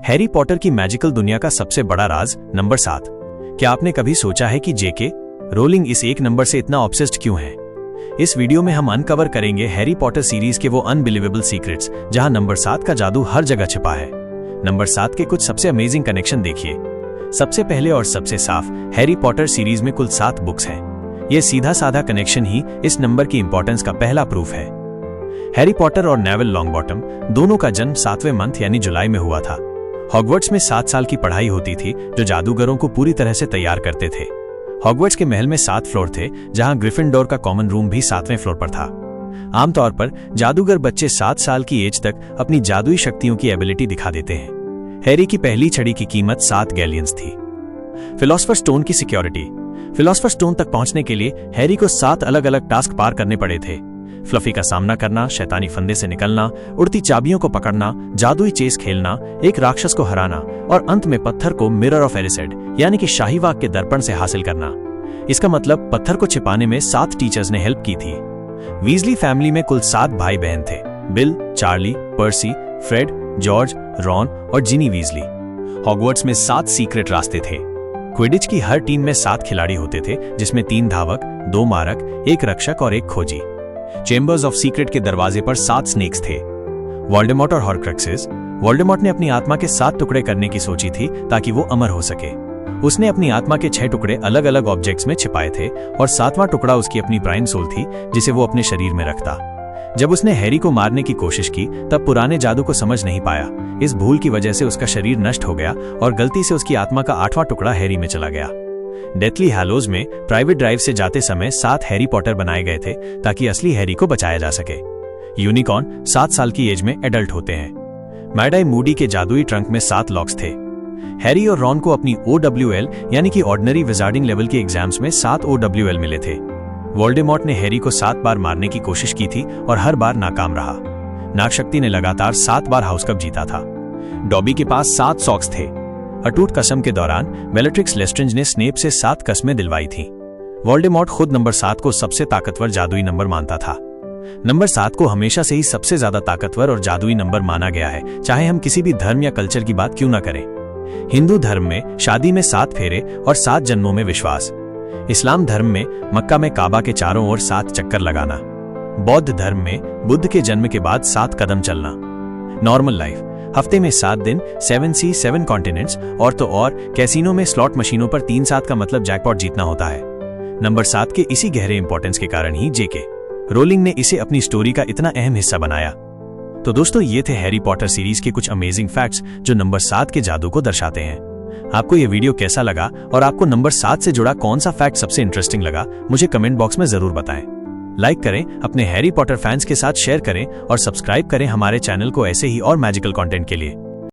Harry Potter की magical दुनिया का सबसे बड़ा राज नंबर 7। क्या आपने कभी सोचा है कि जेके रोलिंग इस एक नंबर से इतना ऑब्सेस्ड क्यों है? इस वीडियो में हम अनकवर करेंगे हैरी पॉटर सीरीज के वो अनबिलीवेबल सीक्रेट्स जहां नंबर 7 का जादू हर जगह छिपा है। नंबर 7 के कुछ सबसे अमेजिंग कनेक्शन देखिए। सबसे पहले और सबसे साफ, हैरी पॉटर सीरीज में कुल 7 बुक्स हैं। ये सीधा साधा कनेक्शन ही इस नंबर की इंपॉर्टेंस का पहला प्रूफ है। हैरी पॉटर और नेविल लॉन्गबॉटम दोनों का जन्म 7वें मंथ यानी जुलाई में हुआ था। हॉगवर्ट्स में 7 साल की पढ़ाई होती थी जो जादूगरों को पूरी तरह से तैयार करते थे। हॉगवर्ट्स के महल में 7 फ्लोर थे, जहां ग्रिफिंडोर का कॉमन रूम भी 7वें फ्लोर पर था। आमतौर पर जादूगर बच्चे 7 साल की एज तक अपनी जादुई शक्तियों की एबिलिटी दिखा देते हैं। हैरी की पहली छड़ी की कीमत 7 गैलियंस थी। फिलॉसफर स्टोन की सिक्योरिटी। फिलॉसफर स्टोन तक पहुंचने के लिए हैरी को 7 अलग अलग टास्क पार करने पड़े थे। फ्लफी का सामना करना, शैतानी फंदे से निकलना, उड़ती चाबियों को पकड़ना, जादुई चेस खेलना, एक राक्षस को हराना और अंत में पत्थर को मिरर ऑफ एरिसेड यानी कि शाहीवाग के दर्पण से हासिल करना। इसका मतलब पत्थर को छिपाने में 7 टीचर्स ने हेल्प की थी। वीजली फैमिली में कुल 7 भाई बहन थे। बिल, चार्ली, पर्सी, फ्रेड, जॉर्ज, रॉन और जिनी वीजली। हॉगवर्ट्स में 7 सीक्रेट रास्ते थे। क्विडिच की हर टीम में 7 खिलाड़ी होते थे, जिसमें 3 धावक, 2 मारक, 1 रक्षक और 1 खोजी। चेंबर्स ऑफ सीक्रेट के दरवाजे पर 7 स्नेक्स थे। वोल्डेमॉर्ट और हॉर्क्रक्सेस। वोल्डेमॉर्ट ने अपनी आत्मा के 7 टुकड़े करने की सोची थी ताकि वो अमर हो सके। उसने अपनी आत्मा के 6 टुकड़े अलग अलग ऑब्जेक्ट्स में छिपाए थे और 7वां टुकड़ा उसकी अपनी प्राइन सोल थी, जिसे वो अपने शरीर में रखता। जब उसने हैरी को मारने की कोशिश की तब पुराने जादू को समझ नहीं पाया। इस भूल की वजह से उसका शरीर नष्ट हो गया और गलती से उसकी आत्मा का 8वां टुकड़ा हैरी में चला गया। डेथली हैलोज में प्राइवेट ड्राइव से जाते समय 7 हैरी पॉटर बनाए गए थे ताकि असली हैरी को बचाया जा सके। यूनिकॉर्न 7 साल की एज में एडल्ट होते हैं। मैड-आई मूडी के जादुई ट्रंक में 7 लॉक्स थे। हैरी और रॉन को अपनी OWL यानी कि ऑर्डिनरी विजार्डिंग लेवल के एग्जाम्स में 7 OWL मिले थे। वोल्डेमॉर्ट ने हैरी को 7 बार मारने की कोशिश की थी और हर बार नाकाम रहा। नागशक्ति ने लगातार 7 बार हाउस कप जीता था। डॉबी के पास 7 सॉक्स थे। अटूट कसम के दौरान बेलेट्रिक्स लेस्ट्रेंज ने स्नेप से 7 कस्में दिलवाई थी। वोल्डेमॉर्ट खुद नंबर 7 को सबसे ताकतवर जादुई नंबर मानता था। नंबर 7 को हमेशा से ही सबसे ज्यादा ताकतवर और जादुई नंबर माना गया है, चाहे हम किसी भी धर्म या कल्चर की बात क्यों ना करें। हिंदू धर्म में शादी में 7 फेरे और 7 जन्मों में विश्वास। इस्लाम धर्म में मक्का में काबा के चारों ओर 7 चक्कर लगाना। बौद्ध धर्म में बुद्ध के जन्म के बाद 7 कदम चलना। नॉर्मल लाइफ, हफ्ते में 7 दिन, 7 सी 7 कॉन्टिनेंट्स और तो और कैसीनो में स्लॉट मशीनों पर 3-7 का मतलब जैकपॉट जीतना होता है। नंबर 7 के इसी गहरे इंपॉर्टेंस के कारण ही जेके रोलिंग ने इसे अपनी स्टोरी का इतना अहम हिस्सा बनाया। तो दोस्तों, ये थे हैरी पॉटर सीरीज के कुछ अमेजिंग फैक्ट्स जो नंबर 7 के जादू को दर्शाते हैं। आपको ये वीडियो कैसा लगा और आपको नंबर 7 से जुड़ा कौन सा फैक्ट सबसे इंटरेस्टिंग लगा, मुझे कमेंट बॉक्स में जरूर बताएं। लाइक करें, अपने हैरी पॉटर फैंस के साथ शेयर करें और सब्सक्राइब करें हमारे चैनल को ऐसे ही और मैजिकल कंटेंट के लिए।